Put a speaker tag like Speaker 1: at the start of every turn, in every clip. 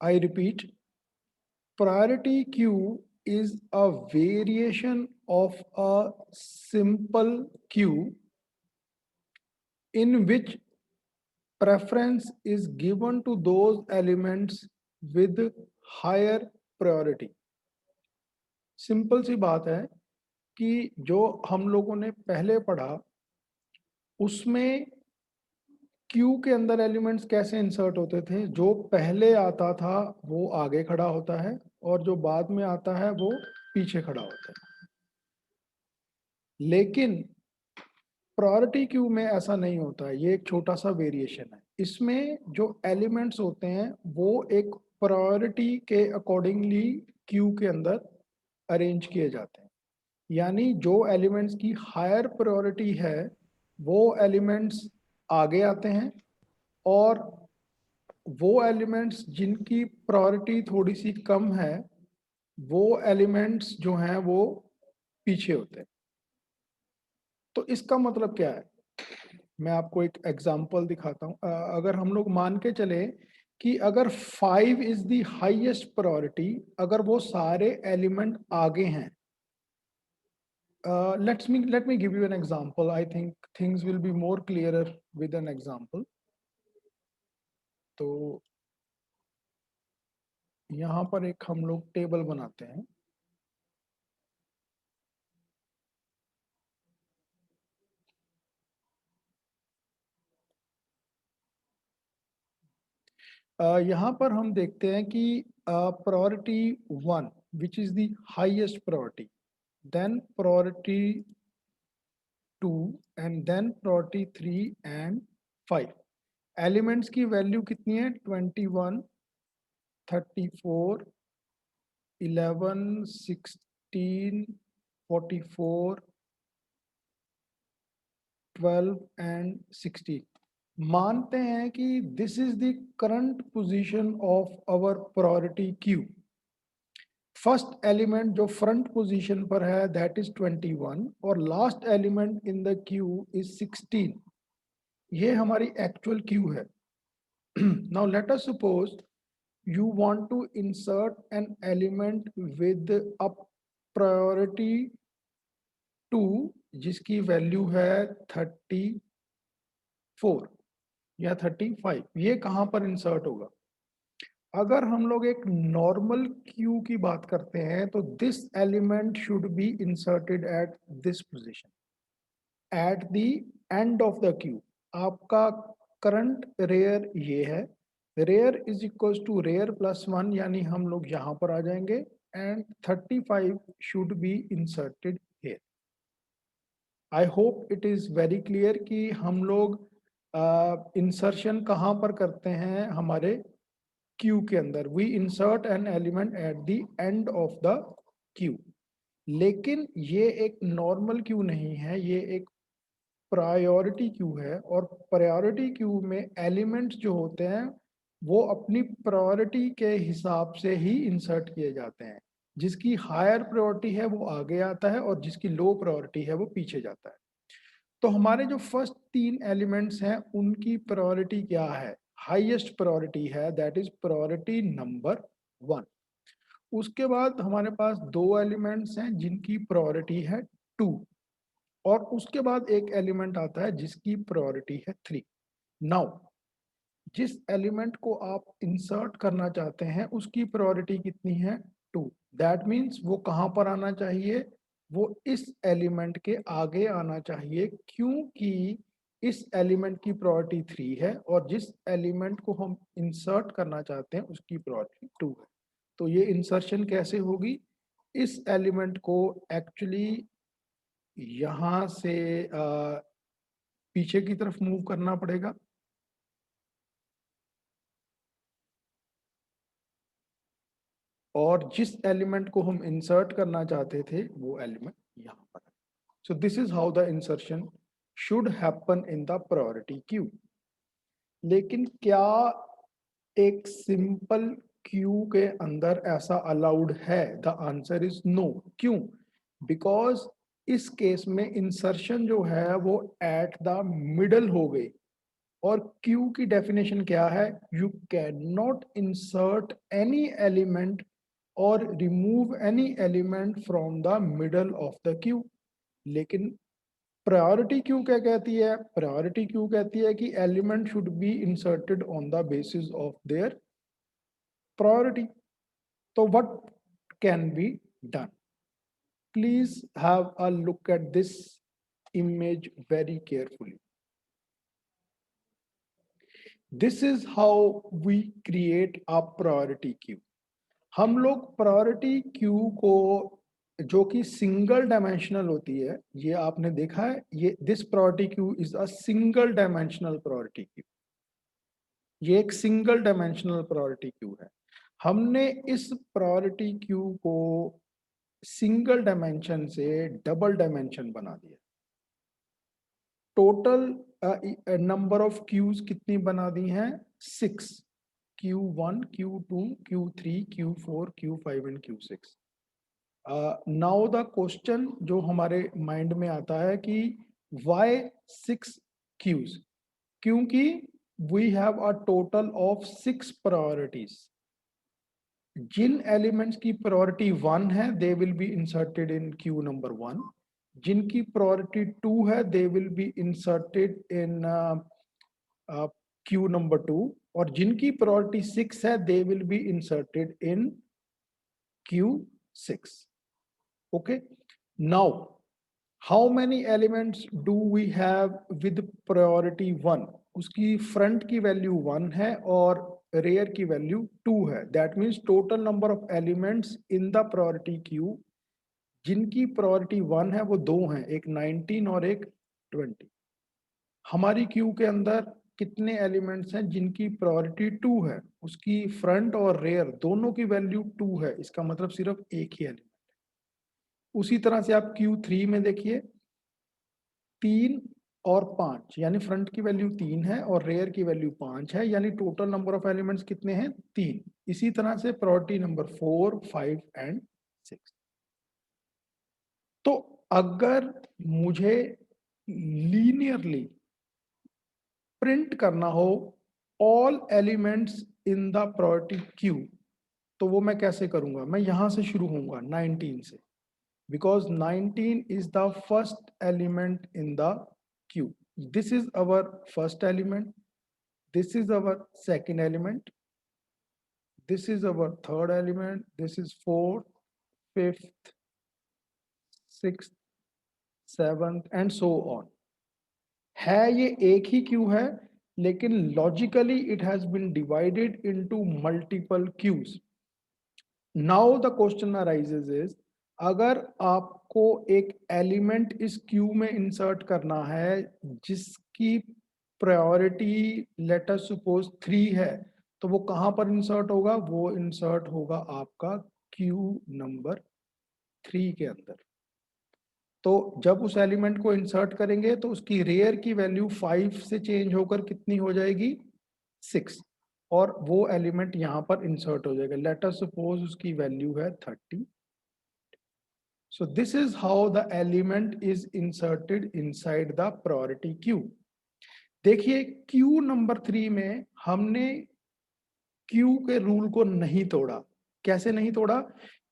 Speaker 1: I repeat, priority queue is a variation of a simple queue in which preference is given to those elements with higher priority. Simple सी बात है कि जो हम लोगों ने पहले पढ़ा उसमें क्यू के अंदर एलिमेंट्स कैसे इंसर्ट होते थे। जो पहले आता था वो आगे खड़ा होता है और जो बाद में आता है वो पीछे खड़ा होता है। लेकिन प्रायोरिटी क्यू में ऐसा नहीं होता है, ये एक छोटा सा वेरिएशन है। इसमें जो एलिमेंट्स होते हैं वो एक प्रायोरिटी के अकॉर्डिंगली क्यू के अंदर अरेंज किए जाते हैं। यानी जो एलिमेंट्स की हायर प्रायोरिटी है वो एलिमेंट्स आगे आते हैं और वो एलिमेंट्स जिनकी प्रायोरिटी थोड़ी सी कम है वो एलिमेंट्स जो हैं वो पीछे होते हैं। तो इसका मतलब क्या है, मैं आपको एक एग्जांपल दिखाता हूँ। अगर हम लोग मान के चले कि अगर 5 इज द हाईएस्ट प्रायोरिटी, अगर वो सारे एलिमेंट आगे हैं, let me give you an example. I think things will be more clearer with an example. तो यहाँ पर एक हम लोग टेबल बनाते हैं। यहाँ पर हम देखते हैं कि priority 1 which is the highest priority, then priority 2 and then priority 3 and 5। Elements की वैल्यू कितनी है? 21, 34, 11, 16, 44, 12 एंड 16। मानते हैं कि this is the current position of our priority queue. First element जो फ्रंट पोजीशन पर है दैट इज 21 और last element in the queue is 16। ये हमारी एक्चुअल क्यू है। Now let us suppose you want to insert an element with a priority 2 जिसकी value है 34 या 35। ये कहां पर इंसर्ट होगा? अगर हम लोग एक नॉर्मल क्यू की बात करते हैं तो this element should be inserted at this position at the end of the queue. आपका करंट रेयर ये है, rear is equal to rear plus 1, यानी हम लोग यहाँ पर आ जाएंगे and 35 should be inserted here. I hope it is very clear कि हम लोग इंसर्शन कहाँ पर करते हैं हमारे क्यू के अंदर। We insert an element at the end of the queue. लेकिन ये एक नॉर्मल क्यू नहीं है, ये एक प्रायोरिटी क्यू है और प्रायोरिटी क्यू में एलिमेंट्स जो होते हैं वो अपनी प्रायोरिटी के हिसाब से ही इंसर्ट किए जाते हैं। जिसकी हायर प्रायोरिटी है वो आगे आता है और जिसकी लो प्रायोरिटी है वो पीछे जाता है। तो हमारे जो फर्स्ट 3 एलिमेंट्स हैं उनकी प्रायोरिटी क्या है? हाईएस्ट प्रायोरिटी है, दैट इज प्रायोरिटी नंबर 1। उसके बाद हमारे पास 2 एलिमेंट्स हैं जिनकी प्रायोरिटी है 2 और उसके बाद एक एलिमेंट आता है जिसकी प्रायोरिटी है 3। नाउ जिस एलिमेंट को आप इंसर्ट करना चाहते हैं उसकी प्रायोरिटी कितनी है? 2। दैट मीन्स वो कहां पर आना चाहिए? वो इस एलिमेंट के आगे आना चाहिए, क्योंकि इस एलिमेंट की प्रायोरिटी 3 है और जिस एलिमेंट को हम इंसर्ट करना चाहते हैं उसकी प्रायोरिटी 2 है। तो ये इंसर्शन कैसे होगी? इस एलिमेंट को एक्चुअली यहां से पीछे की तरफ मूव करना पड़ेगा और जिस एलिमेंट को हम इंसर्ट करना चाहते थे वो एलिमेंट यहाँ पर है। सो this is how the insertion should happen in the priority queue. लेकिन क्या एक सिंपल क्यू के अंदर ऐसा अलाउड है? The answer is no. क्यों? बिकॉज इस केस में इंसर्शन जो है वो एट द मिडल हो गई। और क्यू की डेफिनेशन क्या है? You can not insert any element और remove any element from the middle of the queue. लेकिन प्रायोरिटी क्यू क्या कहती है? प्रायोरिटी क्यू कहती है कि element should be inserted on the basis of their priority. तो what can be done? Please have a look at this image very carefully. This is how we create a priority queue. हम लोग priority queue को, जो कि single dimensional होती है, ये आपने देखा है, ये this priority queue is a single dimensional priority queue. ये एक सिंगल डायमेंशनल प्रायोरिटी क्यू है। हमने इस प्रायोरिटी क्यू को सिंगल डायमेंशन से डबल डायमेंशन बना दिया। टोटल नंबर ऑफ क्यूज कितनी बना दी हैं? 6। Q1, Q2, Q3, Q4, Q5 and Q6। Now the question जो हमारे माइंड में आता है कि वाई 6 क्यूज? क्योंकि we have a total of 6 priorities. जिन एलिमेंट्स की प्रायोरिटी 1 है they will be inserted in queue number 1। जिनकी प्रायोरिटी 2 है they will be inserted in queue number 2। और जिनकी प्रायोरिटी 6 है they will be inserted in Q6। okay, now how many elements do we have with priority 1? उसकी front की value 1 है और rare की वैल्यू 2 है। That means total number of elements in the priority queue जिनकी priority 1 है वो 2 हैं, एक 19 और एक 20। हमारी क्यू के अंदर कितने एलिमेंट्स हैं जिनकी प्रायोरिटी 2 है? उसकी फ्रंट और रेयर दोनों की वैल्यू 2 है। इसका मतलब सिर्फ एक ही एलिमेंट। उसी तरह से आप Q3 में देखिए, 3 और 5, यानी फ्रंट की वैल्यू 3 है और रेयर की वैल्यू 5 है, यानी टोटल नंबर ऑफ एलिमेंट्स कितने हैं? 3। इसी तरह से प्रायोरिटी नंबर 4, 5 एंड 6। तो अगर मुझे लीनियरली प्रिंट करना हो all elements in the priority queue, तो वो मैं कैसे करूंगा? मैं यहां से शुरू होऊंगा 19 से, because 19 is the first element in the queue. This is our first element, this is our second element, this is our third element, this is fourth, fifth, sixth, seventh and so on. है ये एक ही queue है, लेकिन logically it has been divided into multiple queues. Now the question arises is, अगर आपको एक element इस Q में इंसर्ट करना है जिसकी प्रायोरिटी लेट अस सपोज 3 है, तो वो कहां पर इंसर्ट होगा? वो इंसर्ट होगा आपका क्यू नंबर 3 के अंदर। तो जब उस एलिमेंट को इंसर्ट करेंगे तो उसकी रेयर की वैल्यू 5 से चेंज होकर कितनी हो जाएगी? 6। और वो एलिमेंट यहां पर इंसर्ट हो जाएगा। लेट अस सपोज उसकी वैल्यू है 30। सो this is how the element is inserted inside the priority queue. देखिए क्यू नंबर 3 में हमने क्यू के रूल को नहीं तोड़ा। कैसे नहीं तोड़ा?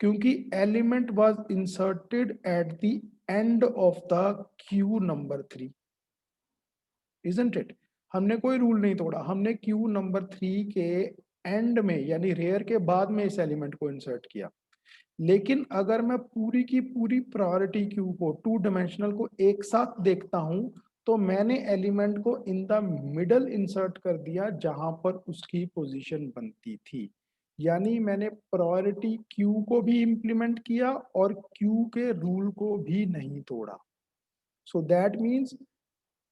Speaker 1: क्योंकि element was inserted eight the end of the Q number 3, isn't it? हमने कोई रूल नहीं तोड़ा, हमने क्यू नंबर 3 के एंड में यानी रेयर के बाद में इस एलिमेंट को इंसर्ट किया। लेकिन अगर मैं पूरी की पूरी प्रायोरिटी क्यू को, 2 डायमेंशनल को एक साथ देखता हूं, तो मैंने एलिमेंट को इन द मिडल इंसर्ट कर दिया जहां पर उसकी पोजीशन बनती थी। यानी मैंने प्रायोरिटी क्यू को भी इंप्लीमेंट किया और क्यू के रूल को भी नहीं तोड़ा। सो that means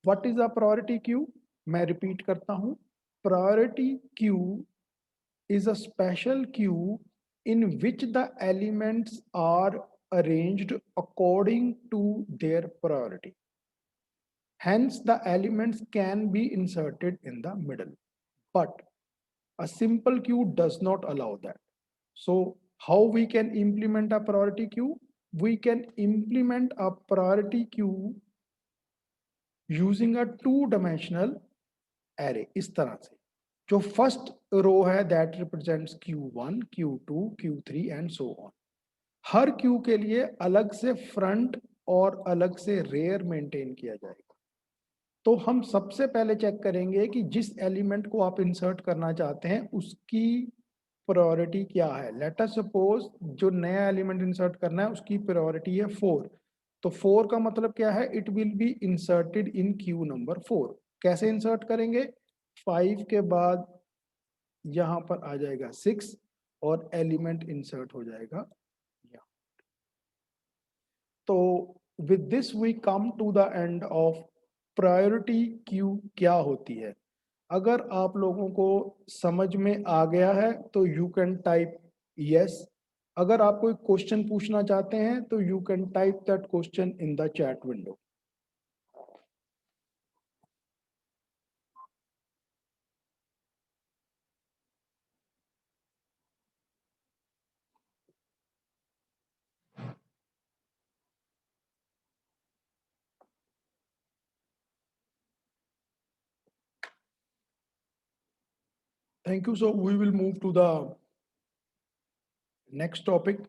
Speaker 1: what is a priority queue? मैं रिपीट करता हूं, priority queue is a special queue in which the elements are arranged according to their priority. Hence, the elements can be inserted in the middle. But a simple queue does not allow that. So, how we can implement a priority queue? We can implement a priority queue using a 2 dimensional array इस तरह से। जो first row है that represents Q1, Q2, Q3 and so on. Her Q के लिए अलग से front और अलग से रेयर मेंटेन किया जाएगा। तो हम सबसे पहले चेक करेंगे कि जिस एलिमेंट को आप इंसर्ट करना चाहते हैं उसकी प्रायोरिटी क्या है। लेट अस सपोज जो नया एलिमेंट इंसर्ट करना है उसकी प्रायोरिटी है 4। तो 4 का मतलब क्या है, it will be inserted in queue number 4। कैसे इंसर्ट करेंगे, 5 के बाद यहां पर आ जाएगा 6 और एलिमेंट इंसर्ट हो जाएगा यहाँ। तो with this we come to the end of priority queue क्या होती है। अगर आप लोगों को समझ में आ गया है तो यू कैन टाइप यस। अगर आप कोई क्वेश्चन पूछना चाहते हैं तो you can type that question in the chat window. Thank you. So we will move to the next topic.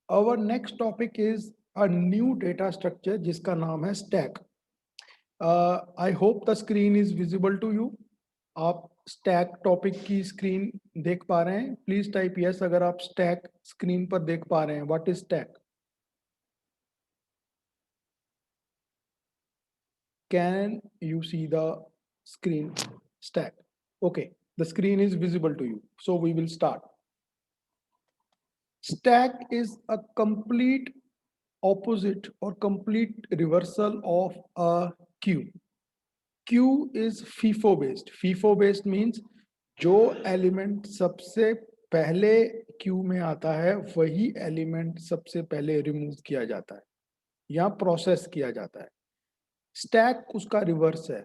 Speaker 1: Our next topic is a new data structure जिसका नाम है stack. I hope the screen is visible to you. आप stack topic की screen देख पा रहे हैं? Please type yes अगर आप स्टैक स्क्रीन पर देख पा रहे हैं। What is stack? Can you see the screen stack? Okay, the screen is visible to you, so we will start. Stack is a complete opposite or complete reversal of a queue. Queue is FIFO based. FIFO based means जो element सबसे पहले Q में आता है वही element सबसे पहले remove किया जाता है या प्रोसेस किया जाता है। स्टैक उसका रिवर्स है,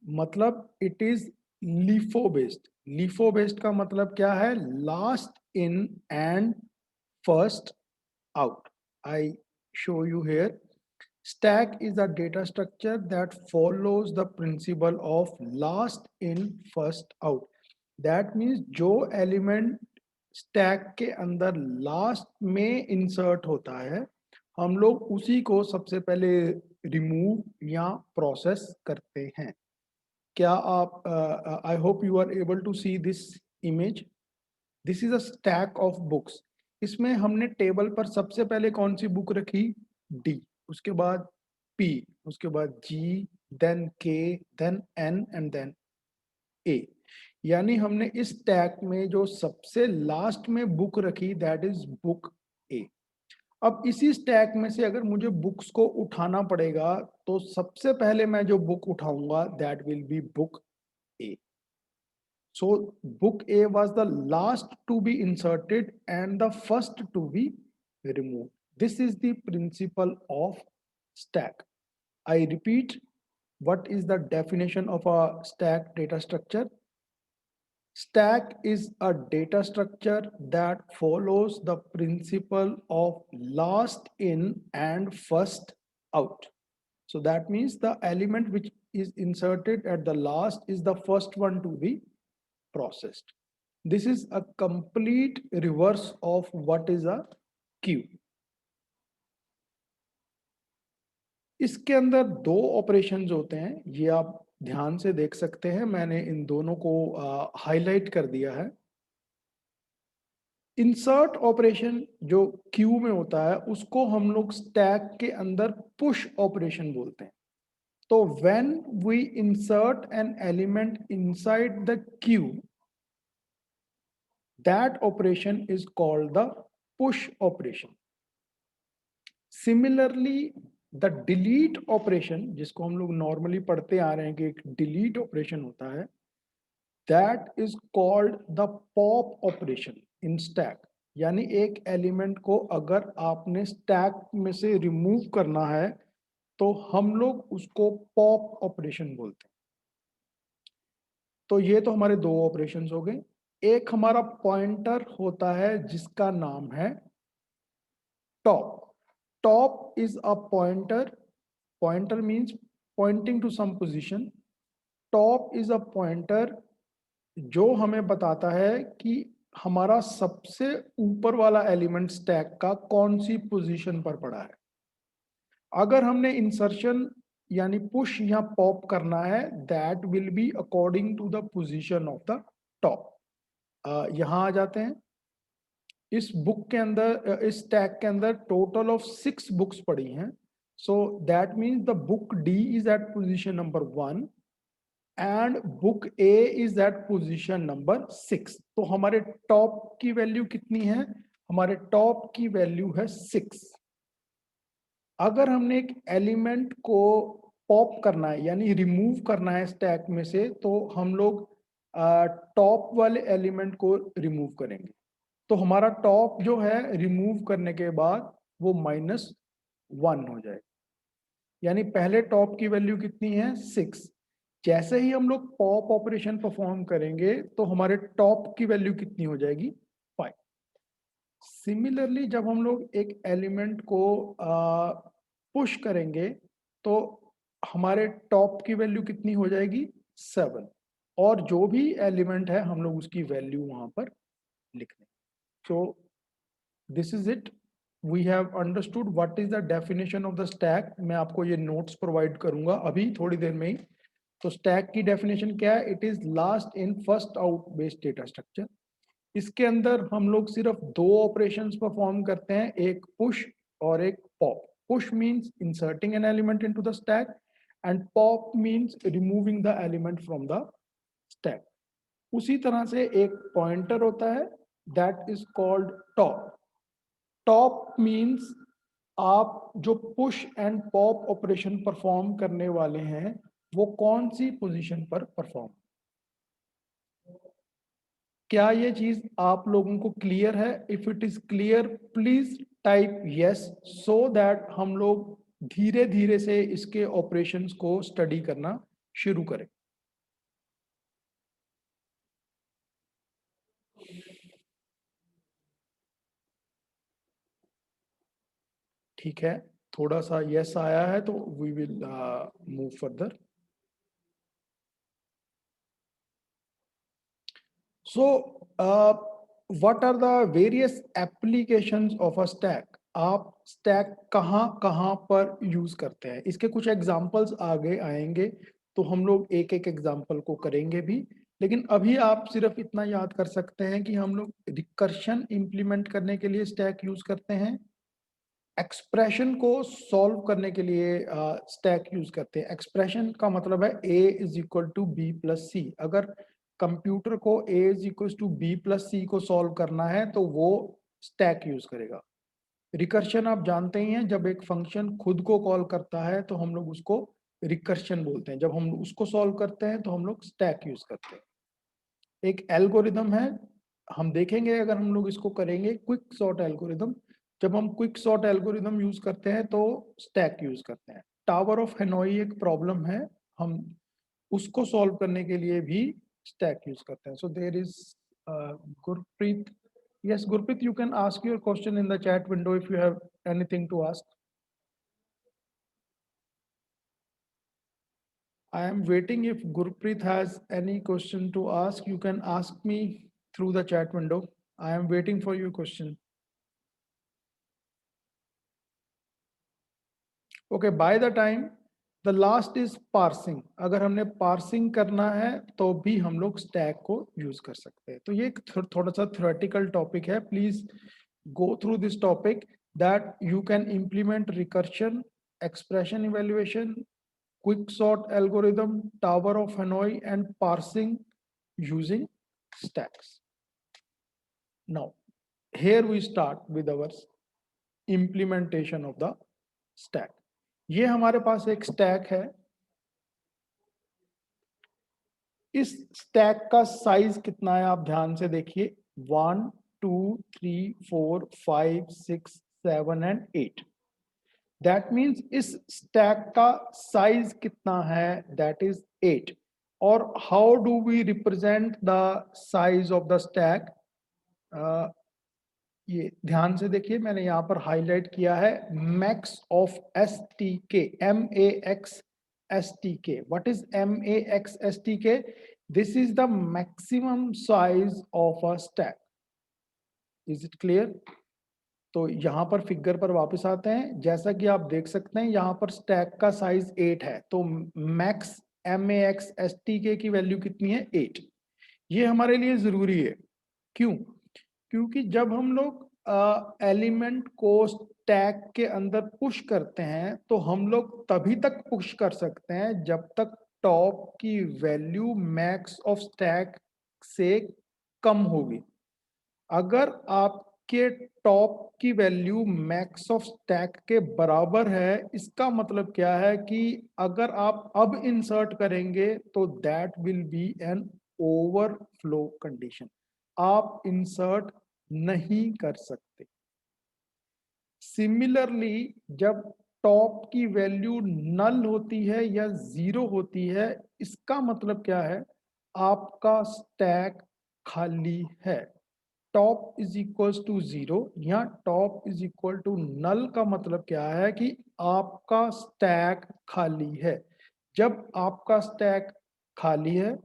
Speaker 1: मतलब it is LIFO based. LIFO based का मतलब क्या है, last in and first out. I show you here. Stack is a data structure that follows the principle of last in first out. That means जो element stack के अंदर last में insert होता है हम लोग उसी को सबसे पहले रिमूव या प्रोसेस करते हैं। क्या आप I hope you are able to see this image. This is a stack of books. इसमें हमने टेबल पर सबसे पहले कौन सी बुक रखी, डी, उसके बाद पी, उसके बाद जी, देन के, देन एन एंड देन ए। यानी हमने इस स्टैक में जो सबसे लास्ट में बुक रखी दैट इज बुक ए। अब इसी स्टैक में से अगर मुझे बुक्स को उठाना पड़ेगा तो सबसे पहले मैं जो बुक उठाऊंगा that will B book A. So book A was the last to be inserted and the first to be removed. This is the principle of stack. I repeat, what is the definition of a stack data structure? Stack is a data structure that follows the principle of last in and first out. So that means the element which is inserted at the last is the first one to be processed. This is a complete reverse of what is a queue. इसके अंदर दो operations होते हैं, ये आप ध्यान से देख सकते हैं, मैंने इन दोनों को हाईलाइट कर दिया है। इंसर्ट ऑपरेशन जो क्यू में होता है उसको हम लोग स्टैक के अंदर पुश ऑपरेशन बोलते हैं। तो when we insert an element inside the queue, that operation is called the push operation. Similarly, the delete operation जिसको हम लोग नॉर्मली पढ़ते आ रहे हैं कि एक delete operation होता है, that is called the pop operation in stack. यानी एक एलिमेंट को अगर आपने स्टैक में से रिमूव करना है तो हम लोग उसको पॉप ऑपरेशन बोलते हैं। तो ये तो हमारे दो ऑपरेशंस हो गए। एक हमारा पॉइंटर होता है जिसका नाम है top. Top is a pointer, pointer means pointing to some position. Top is a pointer जो हमें बताता है कि हमारा सबसे ऊपर वाला एलिमेंट स्टैक का कौन सी पोजीशन पर पड़ा है। अगर हमने इंसर्शन यानी पुश या पॉप करना है, that will be according to the position of the top. यहां आ जाते हैं। इस बुक के अंदर, इस टैग के अंदर टोटल ऑफ 6 बुक्स पड़ी हैं। So that means the book D is at position number 1 and book A is at position number 6। तो हमारे टॉप की वैल्यू कितनी है? हमारे टॉप की वैल्यू है 6। अगर हमने एक एलिमेंट को पॉप करना है यानी रिमूव करना है स्टैक में से, तो हम लोग टॉप वाले एलिमेंट को रिमूव करेंगे। तो हमारा टॉप जो है रिमूव करने के बाद वो -1 हो जाएगा। यानी पहले टॉप की वैल्यू कितनी है? 6। जैसे ही हम लोग पॉप ऑपरेशन परफॉर्म करेंगे तो हमारे टॉप की वैल्यू कितनी हो जाएगी? 5। सिमिलरली जब हम लोग एक एलिमेंट को पुश करेंगे तो हमारे टॉप की वैल्यू कितनी हो जाएगी? 7। और जो भी एलिमेंट है हम लोग उसकी वैल्यू वहां पर लिख दें। So this is it. We have understood what is the definition of the stack. मैं आपको ये नोट्स प्रोवाइड करूंगा अभी थोड़ी देर में ही। तो स्टैक की डेफिनेशन क्या है? It is last in first out based data structure. इसके अंदर हम लोग सिर्फ दो ऑपरेशंस परफॉर्म करते हैं, एक पुश और एक pop. Push means inserting an element into the stack and pop means removing the element from the stack. उसी तरह से एक पॉइंटर होता है, that is called top. Top means आप जो push and pop operation perform करने वाले हैं वो कौन सी पोजीशन पर परफॉर्म। क्या ये चीज आप लोगों को क्लियर है? If it is clear please type yes, so that हम लोग धीरे धीरे से इसके ऑपरेशंस को स्टडी करना शुरू करें। ठीक है, थोड़ा सा यस आया है तो we will move further. So, what are the various applications of a stack? आप स्टैक कहाँ कहाँ पर यूज करते हैं? इसके कुछ एग्जांपल्स आगे आएंगे तो हम लोग एक एक एग्जांपल को करेंगे भी। लेकिन अभी आप सिर्फ इतना याद कर सकते हैं कि हम लोग रिकर्शन इंप्लीमेंट करने के लिए स्टैक यूज करते हैं, एक्सप्रेशन को सॉल्व करने के लिए स्टैक यूज करते हैं। एक्सप्रेशन का मतलब है a is equal to b plus c. अगर कंप्यूटर को a is equal to b plus c को सॉल्व करना है तो वो स्टैक यूज करेगा। रिकर्शन आप जानते ही हैं, जब एक फंक्शन खुद को कॉल करता है तो हम लोग उसको रिकर्शन बोलते हैं। जब हम उसको सॉल्व करते हैं तो हम लोग स्टैक यूज करते हैं। एक एल्गोरिदम है, हम देखेंगे अगर हम लोग इसको करेंगे, क्विक सॉर्ट एल्गोरिदम। जब हम क्विक सॉर्ट एल्गोरिदम यूज करते हैं तो स्टैक यूज करते हैं। टावर ऑफ हेनोई एक प्रॉब्लम है, हम उसको सॉल्व करने के लिए भी स्टैक यूज करते हैं। So there is Gurpreet. Yes Gurpreet, you can ask your question in the chat window if you have anything to ask. I am waiting. If Gurpreet has any question to ask, you can ask me through the chat window. I am waiting for your question. Okay, by the time the last is parsing. अगर हमने parsing करना है तो भी हम लोग stack को use कर सकते हैं। तो ये एक थोड़ा सा theoretical topic है। Please go through this topic that you can implement recursion, expression evaluation, quicksort algorithm, tower of Hanoi, and parsing using stacks. Now, here we start with our implementation of the stack. ये हमारे पास एक stack है। इस stack का size कितना है आप ध्यान से देखिए, 1 2 3 4 5 6 7 एंड 8। दैट मीन्स इस स्टैक का साइज कितना है, दैट इज 8। और how do we represent the size of the stack, ये ध्यान से देखिए, मैंने यहाँ पर हाईलाइट किया है मैक्स ऑफ एस टी के, MAX STK। What is MAX STK? This is the maximum size of a stack. Is it clear? तो यहाँ पर फिगर पर वापस आते हैं। जैसा कि आप देख सकते हैं यहाँ पर स्टैक का साइज 8 है, तो मैक्स MAX STK की वैल्यू कितनी है, 8। ये हमारे लिए जरूरी है। क्यों? क्योंकि जब हम लोग एलिमेंट को स्टैक के अंदर पुश करते हैं तो हम लोग तभी तक पुश कर सकते हैं जब तक टॉप की वैल्यू मैक्स ऑफ स्टैक से कम होगी। अगर आपके टॉप की वैल्यू मैक्स ऑफ स्टैक के बराबर है, इसका मतलब क्या है कि अगर आप अब इंसर्ट करेंगे तो that will be an overflow condition. आप इंसर्ट नहीं कर सकते। सिमिलरली जब टॉप की वैल्यू नल होती है या जीरो होती है, इसका मतलब क्या है, आपका स्टैक खाली है। Top is equal to zero या top is equal to null का मतलब क्या है कि आपका स्टैक खाली है। जब आपका स्टैक खाली है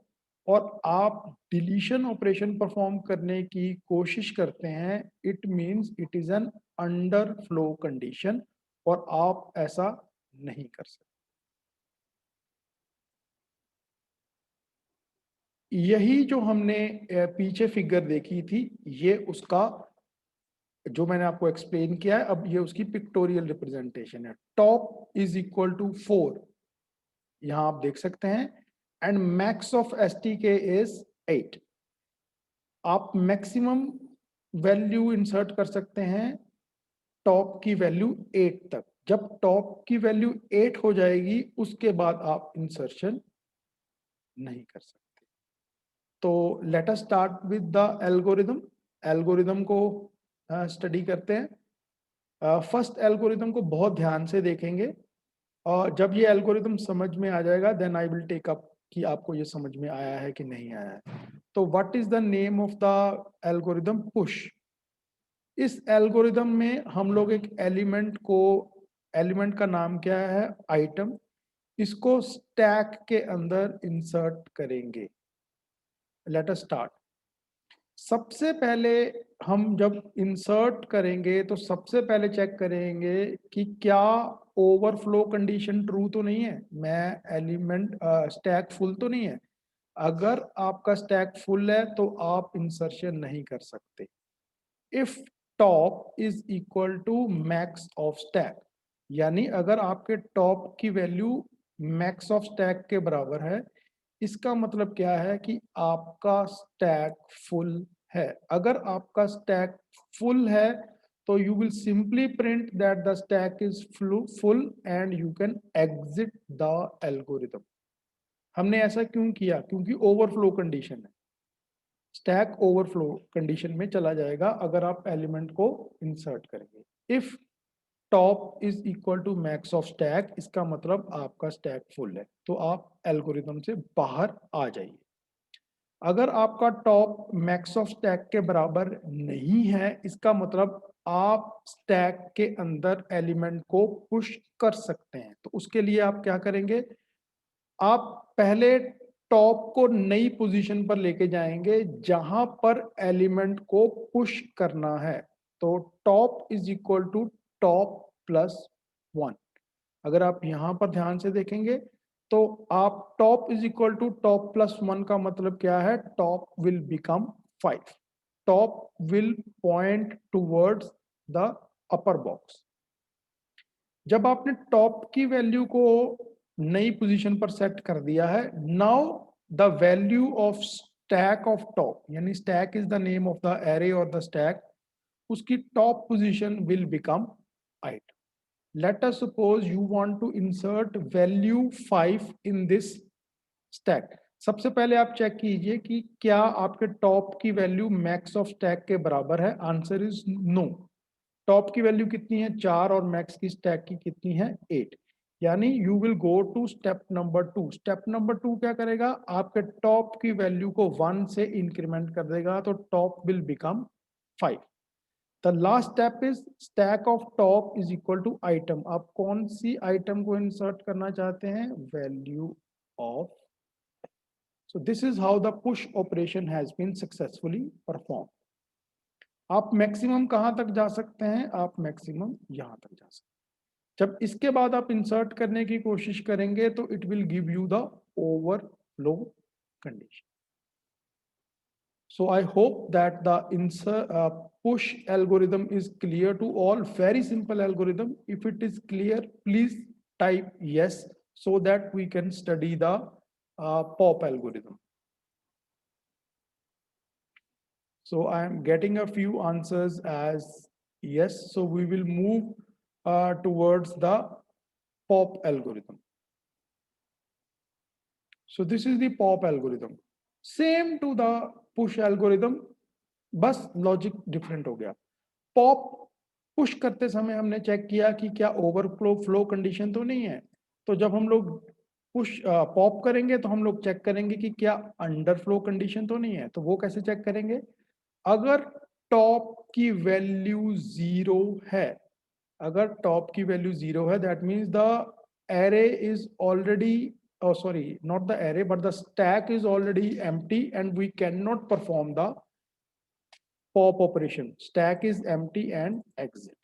Speaker 1: और आप डिलीशन ऑपरेशन परफॉर्म करने की कोशिश करते हैं, it means it is an under flow condition और आप ऐसा नहीं कर सकते। यही जो हमने पीछे फिगर देखी थी, ये उसका जो मैंने आपको एक्सप्लेन किया है। अब ये उसकी पिक्टोरियल रिप्रेजेंटेशन है। टॉप इज इक्वल टू 4, यहां आप देख सकते हैं, and max of STK is 8। आप मैक्सिमम वैल्यू इंसर्ट कर सकते हैं टॉप की वैल्यू 8 तक। जब टॉप की वैल्यू 8 हो जाएगी उसके बाद आप इंसर्शन नहीं कर सकते। तो let us start with the algorithm. Algorithm को स्टडी करते हैं। फर्स्ट एल्गोरिदम को बहुत ध्यान से देखेंगे और जब ये एल्गोरिदम समझ में आ जाएगा then I will take up कि आपको ये समझ में आया है कि नहीं आया है। तो what is the name of the algorithm? Push. इस एल्गोरिदम में हम लोग एक एलिमेंट का नाम क्या है, आइटम, इसको स्टैक के अंदर इंसर्ट करेंगे। Let us start. सबसे पहले हम जब इंसर्ट करेंगे तो सबसे पहले चेक करेंगे कि क्या ओवरफ्लो कंडीशन ट्रू तो नहीं है, मैं एलिमेंट स्टैक फुल तो नहीं है। अगर आपका स्टैक फुल है तो आप इंसर्शन नहीं कर सकते। If top is equal to max of stack, यानी अगर आपके टॉप की वैल्यू मैक्स ऑफ स्टैक के बराबर है, इसका मतलब क्या है कि आपका स्टैक फुल है। अगर आपका स्टैक फुल है तो you will simply print that the stack is full and you can exit the algorithm. हमने ऐसा क्यों किया? क्योंकि ओवरफ्लो कंडीशन है। स्टैक ओवरफ्लो कंडीशन में चला जाएगा अगर आप एलिमेंट को इंसर्ट करेंगे। If top is equal to max of stack, इसका मतलब आपका स्टैक फुल है, तो आप एल्गोरिथम से बाहर आ जाइए। अगर आपका टॉप मैक्स ऑफ स्टैक के बराबर नहीं है, इसका मतलब आप स्टैक के अंदर एलिमेंट को पुश कर सकते हैं। तो उसके लिए आप क्या करेंगे, आप पहले टॉप को नई पोजीशन पर लेके जाएंगे जहां पर एलिमेंट को पुश करना है। तो top is equal to top plus 1। अगर आप यहां पर ध्यान से देखेंगे तो आप top is equal to top plus 1 का मतलब क्या है, top will become 5। Top will point towards the upper box. जब आपने टॉप की वैल्यू को नई पोजीशन पर सेट कर दिया है, now the value of stack of top, यानी stack is the name of the array और द स्टैक, उसकी top position will become 8। Let us suppose you want to insert value 5 in this stack. सबसे पहले आप check कीजिए कि क्या आपके टॉप की वैल्यू मैक्स ऑफ स्टैक के बराबर है। Answer is no. टॉप की वैल्यू कितनी है 4 और मैक्स की स्टैक की कितनी है 8। यानी you will go to step number 2। Step number 2 क्या करेगा, आपके टॉप की वैल्यू को 1 से इंक्रीमेंट कर देगा, तो top will become 5। The last step is stack of top is equal to item. आप कौन सी आइटम को इंसर्ट करना चाहते हैं, value of. So this is how the push operation has been successfully performed. आप मैक्सिमम कहां तक जा सकते हैं, आप मैक्सिमम यहां तक जा सकते हैं। जब इसके बाद आप इंसर्ट करने की कोशिश करेंगे तो it will give you the overflow condition. So I hope that the push algorithm is clear to all. Very simple algorithm. If it is clear, please type yes so that we can study the pop algorithm. So I am getting a few answers as yes. So we will move towards the pop algorithm. So this is the pop algorithm. Same to the push algorithm, बस logic different हो गया। Pop push करते समय हमने check किया कि क्या overflow flow condition तो नहीं है। तो जब हम लोग पुश पॉप करेंगे तो हम लोग चेक करेंगे कि क्या अंडरफ्लो कंडीशन तो नहीं है। तो वो कैसे चेक करेंगे, अगर टॉप की वैल्यू 0 है, अगर टॉप की वैल्यू 0 है, that means the array is already, oh sorry, not the array but the stack is already empty and we cannot perform the pop operation. Stack is empty and exit.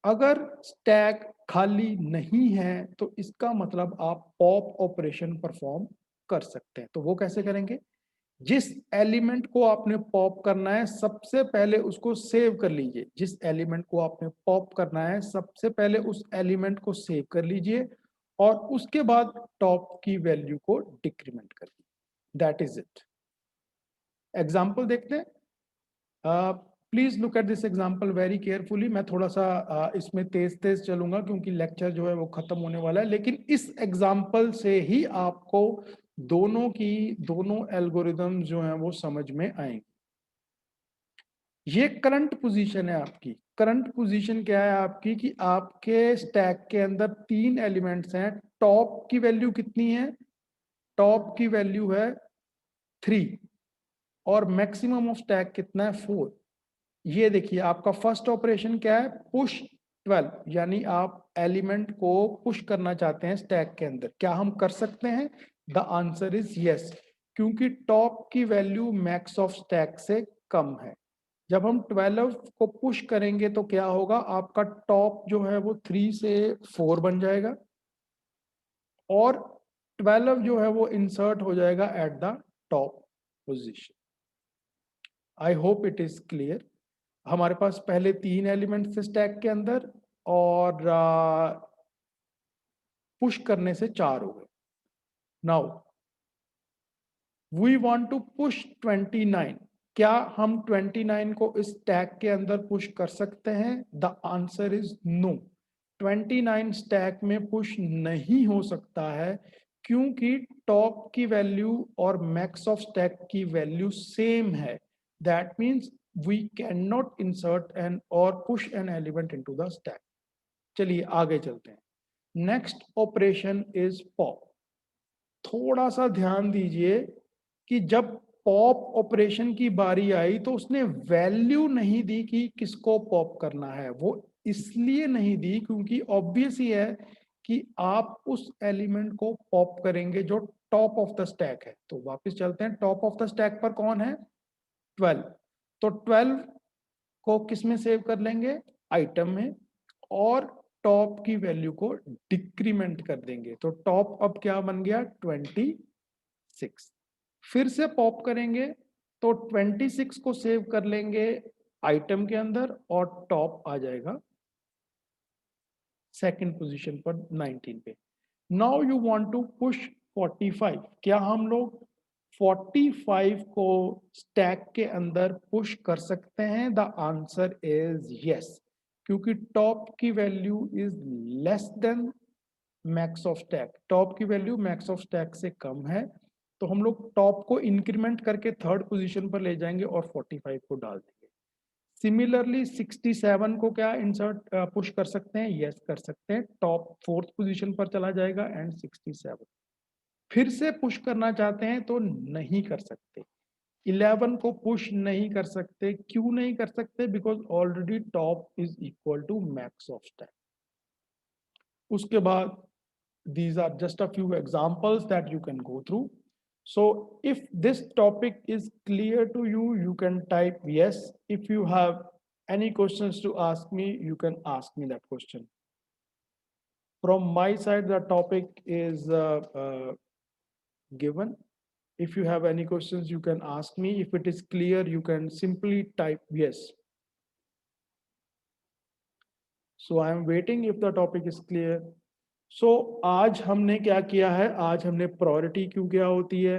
Speaker 1: अगर stack खाली नहीं है तो इसका मतलब आप pop operation perform कर सकते हैं। तो वो कैसे करेंगे, जिस एलिमेंट को आपने पॉप करना है सबसे पहले उसको सेव कर लीजिए। जिस एलिमेंट को आपने पॉप करना है सबसे पहले उस एलिमेंट को सेव कर लीजिए और उसके बाद टॉप की वैल्यू को डिक्रीमेंट कर लीजिए। That is it. एग्जाम्पल देखते हैं। Please look at this example very carefully. मैं थोड़ा सा इसमें तेज तेज चलूंगा क्योंकि लेक्चर जो है वो खत्म होने वाला है, लेकिन इस एग्जाम्पल से ही आपको दोनों एल्गोरिदम जो हैं वो समझ में आएंगे। ये करंट पोजीशन है आपकी। करंट पोजीशन क्या है आपकी कि आपके स्टैक के अंदर 3 एलिमेंट्स हैं। टॉप की वैल्यू कितनी है, टॉप की वैल्यू है 3 और मैक्सिमम ऑफ स्टैक कितना है 4। ये देखिए आपका फर्स्ट ऑपरेशन क्या है, पुश 12, यानी आप एलिमेंट को पुश करना चाहते हैं स्टैक के अंदर। क्या हम कर सकते हैं, द आंसर इज यस, क्योंकि टॉप की वैल्यू मैक्स ऑफ स्टैक से कम है। जब हम 12 को पुश करेंगे तो क्या होगा, आपका टॉप जो है वो 3 से 4 बन जाएगा और 12 जो है वो इंसर्ट हो जाएगा at the top position. I hope it is clear. हमारे पास पहले 3 एलिमेंट थे स्टैक के अंदर और पुश करने से 4 हो गए। Now we want to push 29। क्या हम 29 को इस स्टैक के अंदर पुश कर सकते हैं, the answer is no. 29 stack में पुश नहीं हो सकता है क्योंकि टॉप की वैल्यू और मैक्स ऑफ स्टैक की वैल्यू सेम है। That means we cannot insert an or push an element into the stack. चलिए आगे चलते हैं। Next operation is pop. थोड़ा सा ध्यान दीजिए कि जब पॉप ऑपरेशन की बारी आई तो उसने वैल्यू नहीं दी कि किसको पॉप करना है। वो इसलिए नहीं दी क्योंकि ऑब्वियस ही है कि आप उस एलिमेंट को पॉप करेंगे जो टॉप ऑफ द स्टैक है। तो वापस चलते हैं, टॉप ऑफ द स्टैक पर कौन है, 12। तो 12 को किस में सेव कर लेंगे, आइटम में, और टॉप की वैल्यू को डिक्रीमेंट कर देंगे। तो टॉप अब क्या बन गया 26। फिर से पॉप करेंगे तो 26 को सेव कर लेंगे आइटम के अंदर और टॉप आ जाएगा सेकंड पोजीशन पर 19 पे। Now you want to push 45। क्या हम लोग 45 को स्टैक के अंदर पुश कर सकते हैं, द आंसर इज यस, क्योंकि टॉप की value is less than max of stack. Top की वैल्यू मैक्स ऑफ स्टैक से कम है, तो हम लोग टॉप को इंक्रीमेंट करके थर्ड पोजीशन पर ले जाएंगे और 45 को डाल देंगे। सिमिलरली 67 को क्या इंसर्ट पुश कर सकते हैं? यस कर सकते हैं, टॉप फोर्थ पोजीशन पर चला जाएगा एंड 67 फिर से पुश करना चाहते हैं तो नहीं कर सकते। 11 को पुश नहीं कर सकते, क्यों नहीं कर सकते? Because already top is equal to max of stack. उसके बाद these are just a few examples that you can go through. So if this topic is clear to you, you can type yes. If you have any questions to ask me, you can ask me that question. From my side, the topic is given. If you have any questions, you can ask me. If it is clear, you can simply type yes. So I am waiting if the topic is clear. आज हमने क्या किया है? आज हमने priority क्यों क्या होती है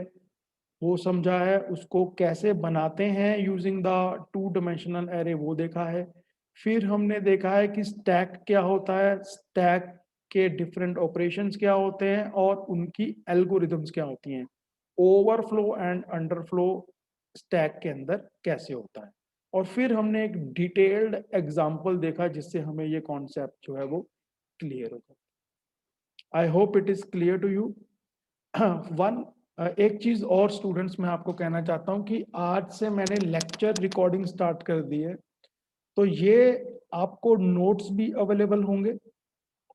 Speaker 1: वो समझा है, उसको कैसे बनाते हैं using the two dimensional array वो देखा है। फिर हमने देखा है कि स्टैक क्या होता है, स्टैक के डिफरेंट ऑपरेशंस क्या होते हैं और उनकी एल्गोरिदम्स क्या होती हैं, ओवरफ्लो एंड अंडरफ्लो स्टैक के अंदर कैसे होता है। और फिर हमने एक डिटेल्ड एग्जांपल देखा जिससे हमें ये कॉन्सेप्ट जो है वो क्लियर होगा। I hope it is clear to you. One एक चीज और स्टूडेंट्स मैं आपको कहना चाहता हूं कि आज से मैंने लेक्चर रिकॉर्डिंग स्टार्ट कर दी है, तो ये आपको नोट्स भी अवेलेबल होंगे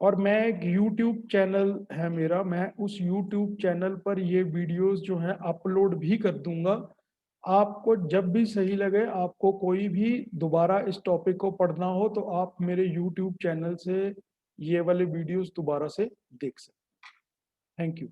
Speaker 1: और मैं एक यूट्यूब चैनल है मेरा, मैं उस यूट्यूब चैनल पर ये वीडियोस जो है अपलोड भी कर दूंगा। आपको जब भी सही लगे, आपको कोई भी दोबारा इस टॉपिक को पढ़ना हो तो आप मेरे यूट्यूब चैनल से ये वाले वीडियोस दोबारा से देख सकते हैं। Thank you.